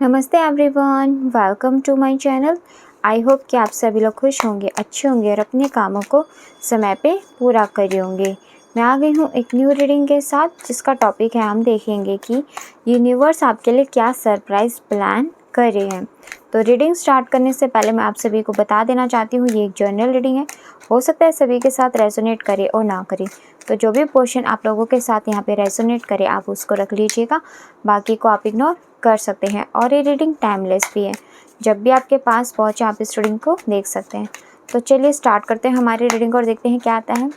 नमस्ते everyone, welcome to my channel. I hope कि आप सभी लोग खुश होंगे, अच्छे होंगे और अपने कामों को समय पे पूरा कर होंगे। मैं आ गई हूँ एक न्यू रीडिंग के साथ, जिसका टॉपिक है हम देखेंगे कि यूनिवर्स आपके लिए क्या सरप्राइज प्लान कर रहे हैं। तो रीडिंग स्टार्ट करने से पहले मैं आप सभी को बता देना चाहती हूँ, ये एक जर्नल रीडिंग है। हो सकता है सभी के साथ रेजोनेट करे और ना करे, तो जो भी पोर्शन आप लोगों के साथ यहाँ पे रेजोनेट करे आप उसको रख लीजिएगा, बाकी को आप इग्नोर कर सकते हैं। और ये रीडिंग टाइमलेस भी है, जब भी आपके पास पहुँचे आप इस रीडिंग को देख सकते हैं। तो चलिए स्टार्ट करते हैं हमारी रीडिंग और देखते हैं क्या आता है।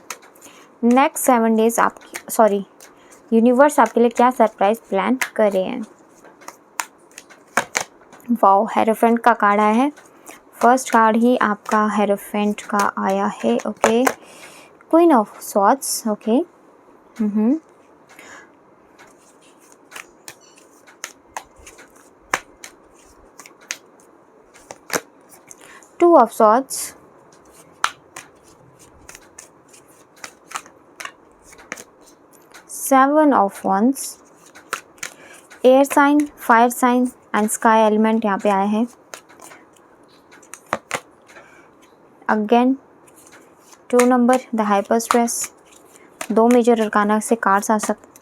नेक्स्ट 7 डेज यूनिवर्स आपके लिए क्या सरप्राइज प्लान कर रहे हैं। वाओ, हेरोफेंट का कार्ड आया है। फर्स्ट कार्ड ही आपका हेरोफेंट का आया है। Okay, queen of swords. Okay, 2 of swords, 7 of wands, air sign, fire sign and sky element यहाँ पे आए हैं। Again 2 number, the hyper stress. 2 major arcana से कार्ड्स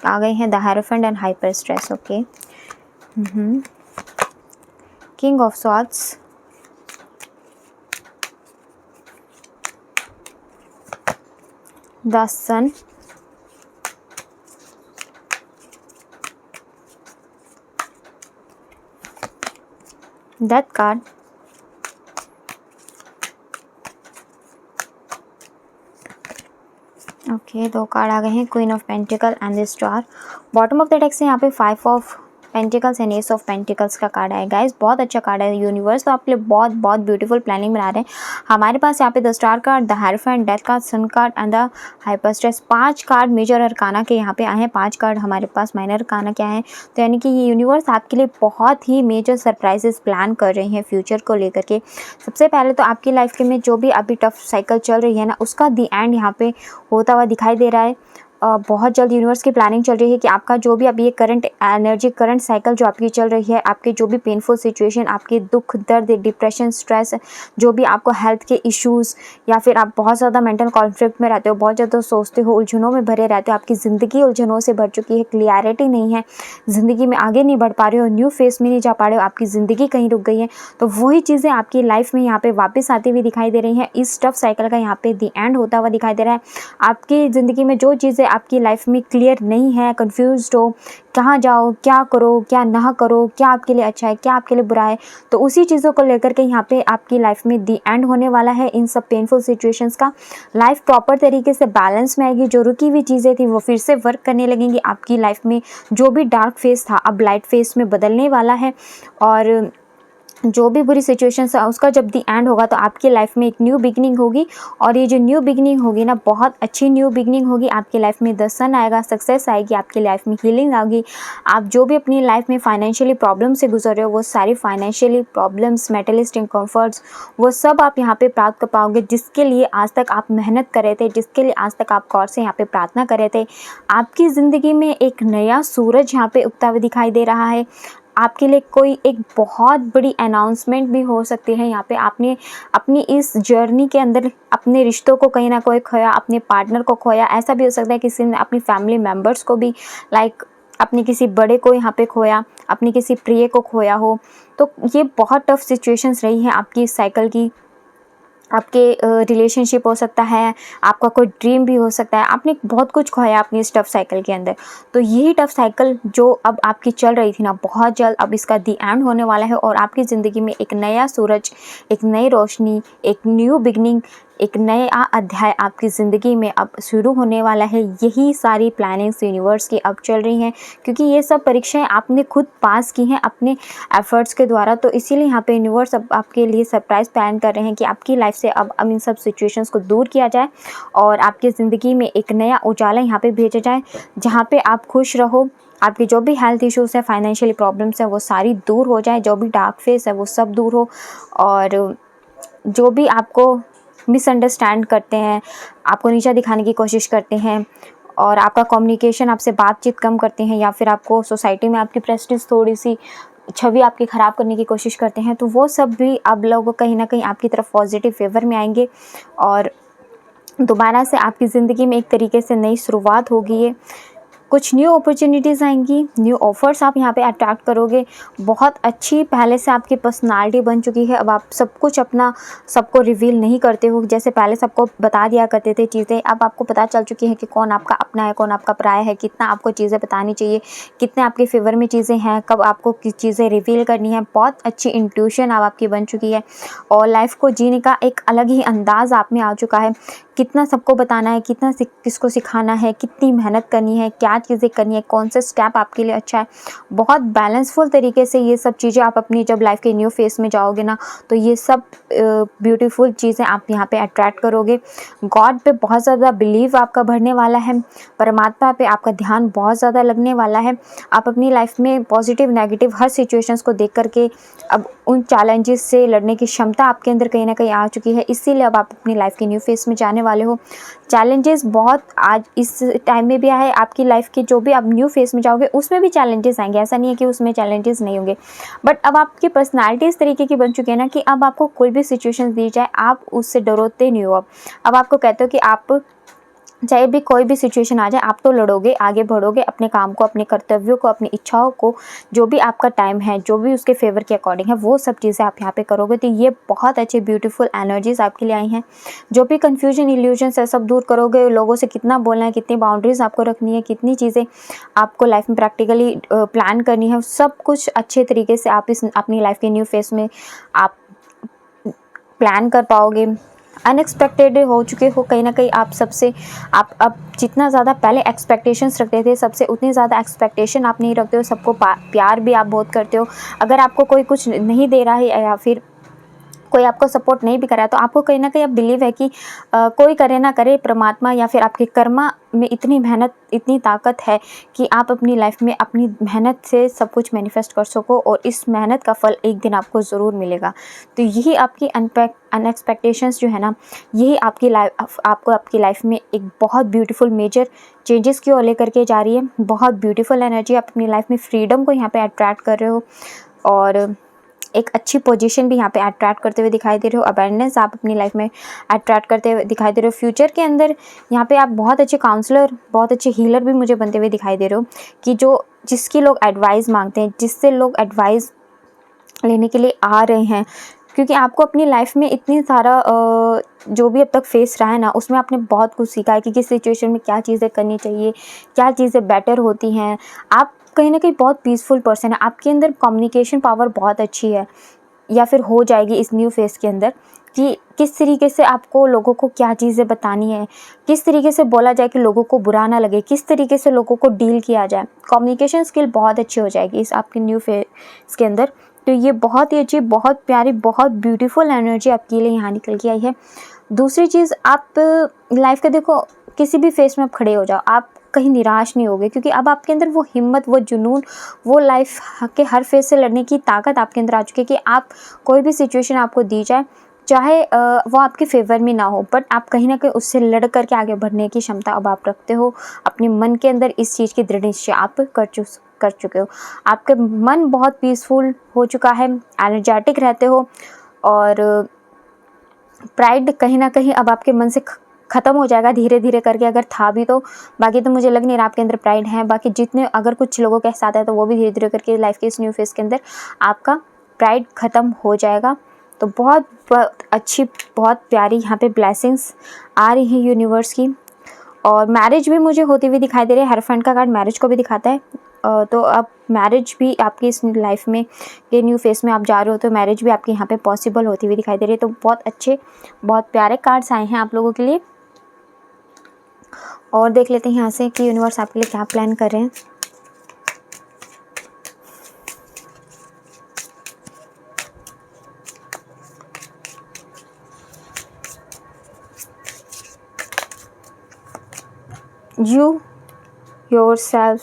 आ गए हैं, the hierophant and hyper stress. Okay, king of swords, the sun, death card, okay 2 card आ गए हैं, queen of pentacle and the star. Bottom of the deck से यहाँ पे 5 of pentacles and S of pentacles का card है। Guys बहुत अच्छा card है। यूनिवर्स तो आपके लिए बहुत बहुत ब्यूटीफुल प्लानिंग बना रहे हैं। हमारे पास यहाँ पे the star card, the hierophant, death card, sun card and the hyper stress. 5 card major arcana के यहाँ पे आए हैं, 5 कार्ड हमारे पास माइनर अरकाना के आए हैं। तो यानी कि ये यूनिवर्स आपके लिए बहुत ही मेजर सरप्राइजेस प्लान कर रहे हैं फ्यूचर को लेकर के। सबसे पहले तो आपकी लाइफ के में जो भी अभी टफ साइकिल चल रही है ना, उसका दी एंड यहाँ पे होता हुआ दिखाई दे रहा है। बहुत जल्द यूनिवर्स की प्लानिंग चल रही है कि आपका जो भी अभी ये करंट एनर्जी, करंट साइकिल जो आपकी चल रही है, आपके जो भी पेनफुल सिचुएशन, आपके दुख दर्द, डिप्रेशन, स्ट्रेस, जो भी आपको हेल्थ के इश्यूज़, या फिर आप बहुत ज़्यादा मेंटल कॉन्फ्लिक्ट में रहते हो, बहुत ज़्यादा सोचते हो, उलझनों में भरे रहते हो, आपकी ज़िंदगी उलझनों से भर चुकी है, क्लियरिटी नहीं है, ज़िंदगी में आगे नहीं बढ़ पा रहे हो, न्यू फेस में नहीं जा पा रहे हो, आपकी ज़िंदगी कहीं रुक गई है, तो वही चीज़ें आपकी लाइफ में यहाँ पे वापस आती हुई दिखाई दे रही हैं। इस टफ साइकिल का यहाँ पे दी एंड होता हुआ दिखाई दे रहा है। आपकी ज़िंदगी में जो चीज़ें आपकी लाइफ में क्लियर नहीं है, कंफ्यूज्ड हो, कहाँ जाओ, क्या करो, क्या ना करो, क्या आपके लिए अच्छा है, क्या आपके लिए बुरा है, तो उसी चीज़ों को लेकर के यहाँ पे आपकी लाइफ में दी एंड होने वाला है इन सब पेनफुल सिचुएशंस का। लाइफ प्रॉपर तरीके से बैलेंस में आएगी, जो रुकी हुई चीज़ें थी वो फिर से वर्क करने लगेंगी आपकी लाइफ में। जो भी डार्क फेस था अब लाइट फेस में बदलने वाला है, और जो भी बुरी सिचुएशंस है उसका जब दी एंड होगा तो आपकी लाइफ में एक न्यू बिगनिंग होगी। और ये जो न्यू बिगनिंग होगी ना, बहुत अच्छी न्यू बिगनिंग होगी। आपकी लाइफ में द सन आएगा, सक्सेस आएगी, आपकी लाइफ में हीलिंग आएगी। आप जो भी अपनी लाइफ में फाइनेंशियली प्रॉब्लम से गुजर रहे हो, वो सारी फाइनेंशियली प्रॉब्लम्स, मेटलिस्टिक कम्फर्ट्स, वो सब आप यहाँ पे प्राप्त कर पाओगे, जिसके लिए आज तक आप मेहनत कर रहे थे, जिसके लिए आज तक आप गौर से यहाँ पे प्रार्थना कर रहे थे। आपकी ज़िंदगी में एक नया सूरज यहाँ पे उगता हुआ दिखाई दे रहा है। आपके लिए कोई एक बहुत बड़ी अनाउंसमेंट भी हो सकती है। यहाँ पे आपने अपनी इस जर्नी के अंदर अपने रिश्तों को कहीं ना कोई खोया, अपने पार्टनर को खोया। ऐसा भी हो सकता है किसी ने अपनी फैमिली मेम्बर्स को भी, लाइक अपने किसी बड़े को यहाँ पे खोया, अपने किसी प्रिय को खोया हो। तो ये बहुत टफ सिचुएशंस रही है आपकी इस साइकिल की। आपके रिलेशनशिप हो सकता है, आपका कोई ड्रीम भी हो सकता है, आपने बहुत कुछ खोया अपनी इस टफ साइकिल के अंदर। तो यही टफ साइकिल जो अब आपकी चल रही थी ना, बहुत जल्द अब इसका दी एंड होने वाला है, और आपकी ज़िंदगी में एक नया सूरज, एक नई रोशनी, एक न्यू बिगनिंग, एक नया अध्याय आपकी ज़िंदगी में अब शुरू होने वाला है। यही सारी प्लानिंग्स यूनिवर्स की अब चल रही हैं, क्योंकि ये सब परीक्षाएं आपने खुद पास की हैं अपने एफर्ट्स के द्वारा। तो इसीलिए यहाँ पे यूनिवर्स अब आपके लिए सरप्राइज़ प्लान कर रहे हैं कि आपकी लाइफ से अब इन सब सिचुएशंस को दूर किया जाए, और आपकी ज़िंदगी में एक नया उजाला यहाँ पे भेजा जाए, जहाँ पे आप खुश रहो। आपकी जो भी हेल्थ इश्यूज़ है, फाइनेंशियली प्रॉब्लम्स है, वो सारी दूर हो जाए। जो भी डार्क फेस है वो सब दूर हो, और जो भी आपको मिसअंडरस्टैंड करते हैं, आपको नीचा दिखाने की कोशिश करते हैं, और आपका कम्युनिकेशन, आपसे बातचीत कम करते हैं, या फिर आपको सोसाइटी में आपकी प्रेस्टीज थोड़ी सी छवि आपकी ख़राब करने की कोशिश करते हैं, तो वो सब भी अब लोग कहीं ना कहीं आपकी तरफ पॉजिटिव फेवर में आएंगे और दोबारा से आपकी ज़िंदगी में एक तरीके से नई शुरुआत होगी। है कुछ न्यू अपॉर्चुनिटीज़ आएंगी, न्यू ऑफ़र्स आप यहाँ पे अट्रैक्ट करोगे। बहुत अच्छी पहले से आपकी पर्सनालिटी बन चुकी है। अब आप सब कुछ अपना सबको रिवील नहीं करते हो, जैसे पहले सबको बता दिया करते थे चीज़ें, अब आपको पता चल चुकी है कि कौन आपका अपना है, कौन आपका पराया है, कितना आपको चीज़ें बतानी चाहिए, कितने आपके फेवर में चीज़ें हैं, कब आपको किस चीज़ें रिवील करनी है। बहुत अच्छी इंट्यूशन अब आपकी बन चुकी है और लाइफ को जीने का एक अलग ही अंदाज़ आप में आ चुका है। कितना सबको बताना है, कितना किसको सिखाना है, कितनी मेहनत करनी है, क्या चीज़ें करनी है, कौन सा स्टेप आपके लिए अच्छा है। बहुत बैलेंसफुल तरीके से ये सब चीज़ें आप अपनी जब लाइफ के न्यू फेस में जाओगे ना, तो ये सब ब्यूटीफुल चीज़ें आप यहाँ पे अट्रैक्ट करोगे। गॉड पे बहुत ज़्यादा बिलीव आपका बढ़ने वाला है, परमात्मा पे आपका ध्यान बहुत ज़्यादा लगने वाला है। आप अपनी लाइफ में पॉजिटिव नेगेटिव हर सिचुएशंस को देख करके अब उन चैलेंजेस से लड़ने की क्षमता आपके अंदर कहीं ना कहीं आ चुकी है, इसीलिए अब आप अपनी लाइफ के न्यू फेस में जाने वाले हो। चैलेंजेस बहुत आज इस टाइम में भी आए, आपकी लाइफ के जो भी आप न्यू फेस में जाओगे उसमें भी चैलेंजेस आएंगे, ऐसा नहीं है कि उसमें चैलेंजेस नहीं होंगे। बट अब आपकी पर्सनालिटी इस तरीके की बन चुकी है ना कि अब आपको कोई भी सिचुएशन दी जाए आप उससे डरोते नहीं हो। अब आपको कहते हो कि आप चाहे भी कोई भी सिचुएशन आ जाए आप तो लड़ोगे, आगे बढ़ोगे, अपने काम को, अपने कर्तव्यों को, अपनी इच्छाओं को, जो भी आपका टाइम है, जो भी उसके फेवर के अकॉर्डिंग है, वो सब चीज़ें आप यहाँ पे करोगे। तो ये बहुत अच्छे ब्यूटीफुल एनर्जीज आपके लिए आई हैं। जो भी कन्फ्यूजन इल्यूजन्स है सब दूर करोगे। लोगों से कितना बोलना है, कितनी बाउंड्रीज आपको रखनी है, कितनी चीज़ें आपको लाइफ में प्रैक्टिकली प्लान करनी है, सब कुछ अच्छे तरीके से आप इस अपनी लाइफ के न्यू फेस में आप प्लान कर पाओगे। अनएक्सपेक्टेड हो चुके हो कहीं ना कहीं आप सबसे। आप अब जितना ज़्यादा पहले एक्सपेक्टेशंस रखते थे सबसे, उतनी ज़्यादा एक्सपेक्टेशन आप नहीं रखते हो। सबको प्यार भी आप बहुत करते हो। अगर आपको कोई कुछ नहीं दे रहा है या फिर कोई आपको सपोर्ट नहीं भी कर रहा है, तो आपको कहीं ना कहीं अब बिलीव है कि कोई करे ना करे, परमात्मा या फिर आपके कर्मा में इतनी मेहनत, इतनी ताकत है कि आप अपनी लाइफ में अपनी मेहनत से सब कुछ मैनिफेस्ट कर सको और इस मेहनत का फल एक दिन आपको ज़रूर मिलेगा। तो यही आपकी अनएक्सपेक्टेशंस जो है ना, यही आपकी लाइफ आपको आपकी लाइफ में एक बहुत ब्यूटीफुल मेजर चेंजेस की ओर लेकर के जा रही है। बहुत ब्यूटीफुल एनर्जी, आप अपनी लाइफ में फ्रीडम को यहाँ पे अट्रैक्ट कर रहे हो और एक अच्छी पोजीशन भी यहाँ पे अट्रैक्ट करते हुए दिखाई दे रहे हो। अवेयरनेस आप अपनी लाइफ में अट्रैक्ट करते हुए दिखाई दे रहे हो। फ्यूचर के अंदर यहाँ पे आप बहुत अच्छे काउंसलर, बहुत अच्छे हीलर भी मुझे बनते हुए दिखाई दे रहे हो कि जिसकी लोग एडवाइस मांगते हैं, जिससे लोग एडवाइस लेने के लिए आ रहे हैं। क्योंकि आपको अपनी लाइफ में इतनी सारा जो भी अब तक फेस रहा है ना, उसमें आपने बहुत कुछ सीखा है कि किस सिचुएशन में क्या चीज़ें करनी चाहिए, क्या चीज़ें बेटर होती हैं। आप कहीं ना कहीं बहुत पीसफुल पर्सन है, आपके अंदर कम्युनिकेशन पावर बहुत अच्छी है या फिर हो जाएगी इस न्यू फेस के अंदर, कि किस तरीके से आपको लोगों को क्या चीज़ें बतानी है, किस तरीके से बोला जाए कि लोगों को बुरा ना लगे, किस तरीके से लोगों को डील किया जाए। कम्युनिकेशन स्किल बहुत अच्छी हो जाएगी इस आपके न्यू फेस के अंदर। तो ये बहुत ही अच्छी, बहुत प्यारी, बहुत ब्यूटीफुल एनर्जी आपके लिए यहाँ निकल के आई है। दूसरी चीज़, आप लाइफ के देखो किसी भी फेस में आप खड़े हो जाओ, आप कहीं निराश नहीं होगे, क्योंकि अब आपके अंदर वो हिम्मत, वो जुनून, वो लाइफ के हर फेस से लड़ने की ताकत आपके अंदर आ चुकी है कि आप कोई भी सिचुएशन आपको दी जाए, चाहे वो आपके फेवर में ना हो, बट आप कहीं ना कहीं उससे लड़ करके आगे बढ़ने की क्षमता अब आप रखते हो। अपने मन के अंदर इस चीज़ की दृढ़ निश्चय आप कर चुके हो। आपका मन बहुत पीसफुल हो चुका है, एनर्जेटिक रहते हो और प्राइड कहीं ना कहीं अब आपके मन से ख़त्म हो जाएगा धीरे धीरे करके, अगर था भी तो। बाकी तो मुझे लग नहीं रहा आपके अंदर प्राइड है। बाकी जितने अगर कुछ लोगों के साथ है तो वो भी धीरे धीरे करके लाइफ के इस न्यू फेस के अंदर आपका प्राइड ख़त्म हो जाएगा। तो बहुत अच्छी, बहुत प्यारी यहाँ पे ब्लेसिंग्स आ रही हैं यूनिवर्स की। और मैरिज भी मुझे होती हुई दिखाई दे रही है। हेरोफेंट का कार्ड मैरिज को भी दिखाता है। तो अब मैरिज भी आपकी इस लाइफ में, ये न्यू फेस में आप जा रहे हो, तो मैरिज भी आपके यहाँ पे पॉसिबल होती हुई दिखाई दे रही है। तो बहुत अच्छे, बहुत प्यारे कार्ड्स आए हैं आप लोगों के लिए। और देख लेते हैं यहाँ से कि यूनिवर्स आपके लिए क्या प्लान कर रहे हैं। You yourself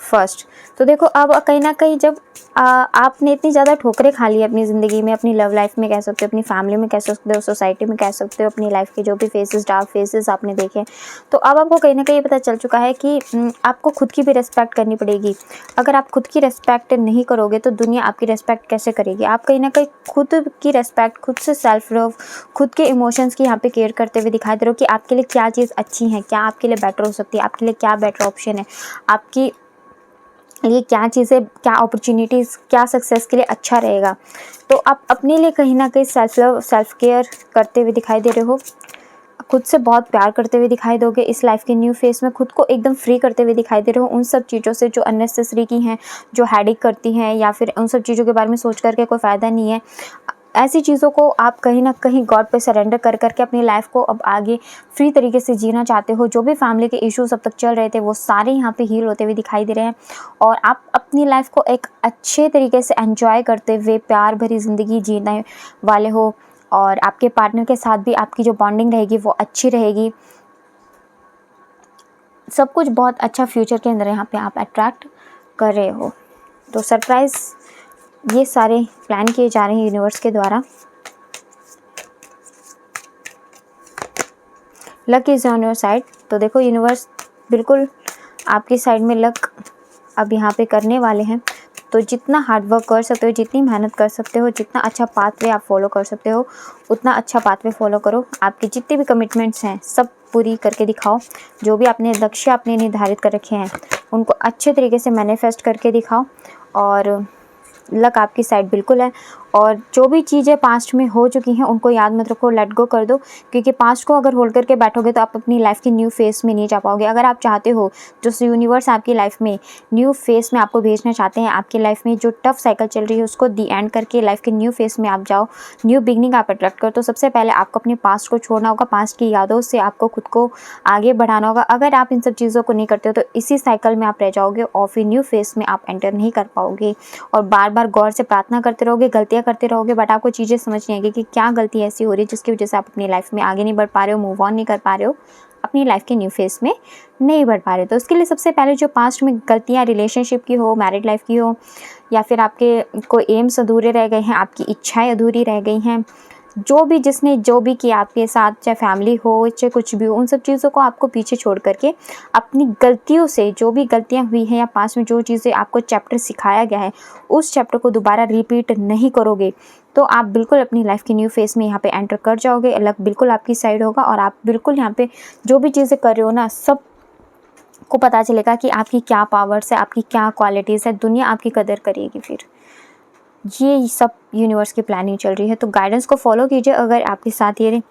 first. तो देखो अब कहीं ना कहीं जब आपने इतनी ज़्यादा ठोकरें खा ली अपनी ज़िंदगी में, अपनी लव लाइफ में कह सकते हो, अपनी फैमिली में कह सकते हो, सोसाइटी में कह सकते हो, अपनी लाइफ के जो भी फेसेस, डार्क फेसेस आपने देखे, तो अब आपको कहीं ना कहीं पता चल चुका है कि आपको खुद की भी रिस्पेक्ट करनी पड़ेगी। अगर आप खुद की रिस्पेक्ट नहीं करोगे तो दुनिया आपकी रिस्पेक्ट कैसे करेगी। आप कहीं ना कहीं खुद की रिस्पेक्ट, खुद से सेल्फ लव, खुद के इमोशंस की यहाँ पे केयर करते हुए दिखाई दे रहे हो कि आपके लिए क्या चीज़ अच्छी है, क्या आपके लिए बेटर हो सकती है, आपके लिए क्या बेटर ऑप्शन है, आपकी ये क्या चीज़ें, क्या अपॉर्चुनिटीज़, क्या सक्सेस के लिए अच्छा रहेगा। तो आप अपने लिए कहीं ना कहीं सेल्फ लव, सेल्फ केयर करते हुए दिखाई दे रहे हो, खुद से बहुत प्यार करते हुए दिखाई दोगे। इस लाइफ के न्यू फेस में खुद को एकदम फ्री करते हुए दिखाई दे रहे हो उन सब चीज़ों से जो अननेसेसरी की हैं, जो हेडेक करती हैं, या फिर उन सब चीज़ों के बारे में सोच करके कोई फ़ायदा नहीं है। ऐसी चीज़ों को आप कहीं ना कहीं गॉड पे सरेंडर कर करके अपनी लाइफ को अब आगे फ्री तरीके से जीना चाहते हो। जो भी फैमिली के इश्यूज अब तक चल रहे थे वो सारे यहाँ पे हील होते हुए दिखाई दे रहे हैं, और आप अपनी लाइफ को एक अच्छे तरीके से एंजॉय करते हुए प्यार भरी ज़िंदगी जीने वाले हो, और आपके पार्टनर के साथ भी आपकी जो बॉन्डिंग रहेगी वो अच्छी रहेगी। सब कुछ बहुत अच्छा फ्यूचर के अंदर यहाँ पे आप अट्रैक्ट कर रहे हो। तो सरप्राइज़ ये सारे प्लान किए जा रहे हैं यूनिवर्स के द्वारा। Luck is on your side. तो देखो यूनिवर्स बिल्कुल आपकी साइड में लक अब यहाँ पे करने वाले हैं। तो जितना हार्ड वर्क कर सकते हो, जितनी मेहनत कर सकते हो, जितना अच्छा पाथवे आप फॉलो कर सकते हो उतना अच्छा पाथवे फॉलो करो। आपके जितने भी कमिटमेंट्स हैं सब पूरी करके दिखाओ। जो भी आपने लक्ष्य अपने निर्धारित कर रखे हैं उनको अच्छे तरीके से मैनिफेस्ट करके दिखाओ, और लक आपकी साइड बिल्कुल है। और जो भी चीज़ें पास्ट में हो चुकी हैं उनको याद मत रखो, लेट गो कर दो, क्योंकि पास्ट को अगर होल्ड करके बैठोगे तो आप अपनी लाइफ की न्यू फेस में नहीं जा पाओगे। अगर आप चाहते हो, जो यूनिवर्स आपकी लाइफ में न्यू फेस में आपको भेजना चाहते हैं, आपकी लाइफ में जो टफ साइकिल चल रही है उसको दी एंड करके लाइफ के न्यू फेस में आप जाओ, न्यू बिगनिंग आप अट्रैक्ट करो, तो सबसे पहले आपको अपने पास्ट को छोड़ना होगा। पास्ट की यादों से आपको खुद को आगे बढ़ाना होगा। अगर आप इन सब चीज़ों को नहीं करते हो तो इसी साइकिल में आप रह जाओगे और फिर न्यू फेस में आप एंटर नहीं कर पाओगे, और बार बार गौर से प्रार्थना करते रहोगे, गलतियाँ करते रहोगे, बट आपको चीज़ें समझ नहीं आएगी कि क्या गलती ऐसी हो रही है जिसकी वजह से आप अपनी लाइफ में आगे नहीं बढ़ पा रहे हो, मूव ऑन नहीं कर पा रहे हो, अपनी लाइफ के न्यू फेस में नहीं बढ़ पा रहे। तो उसके लिए सबसे पहले जो पास्ट में गलतियाँ रिलेशनशिप की हो, मैरिड लाइफ की हो, या फिर आपके कोई एम्स अधूरे रह गए हैं, आपकी इच्छाएं अधूरी रह गई हैं, जो भी जिसने जो भी किया आपके साथ, चाहे फैमिली हो चाहे कुछ भी हो, उन सब चीज़ों को आपको पीछे छोड़ करके अपनी गलतियों से, जो भी गलतियां हुई हैं या पास में जो चीज़ें आपको चैप्टर सिखाया गया है उस चैप्टर को दोबारा रिपीट नहीं करोगे तो आप बिल्कुल अपनी लाइफ की न्यू फेस में यहाँ पे एंटर कर जाओगे। अलग बिल्कुल आपकी साइड होगा, और आप बिल्कुल यहाँ पे जो भी चीज़ें कर रहे हो ना, सब को पता चलेगा कि आपकी क्या पावर्स है, आपकी क्या क्वालिटीज़ है, दुनिया आपकी कदर करेगी। फिर ये सब यूनिवर्स की प्लानिंग चल रही है। तो गाइडेंस को फॉलो कीजिए। अगर आपके साथ ये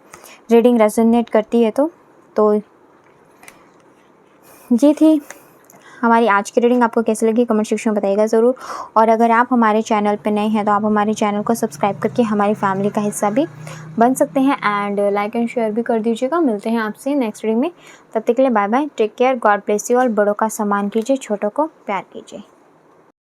रीडिंग रेजोनेट करती है तो ये थी हमारी आज की रीडिंग। आपको कैसी लगी कमेंट सेक्शन में बताइएगा ज़रूर। और अगर आप हमारे चैनल पे नए हैं तो आप हमारे चैनल को सब्सक्राइब करके हमारी फैमिली का हिस्सा भी बन सकते हैं, एंड लाइक एंड शेयर भी कर दीजिएगा। मिलते हैं आपसे नेक्स्ट रीडिंग में, तब तक के लिए bye bye, take care, God bless you. और बड़ों का सम्मान कीजिए, छोटों को प्यार कीजिए।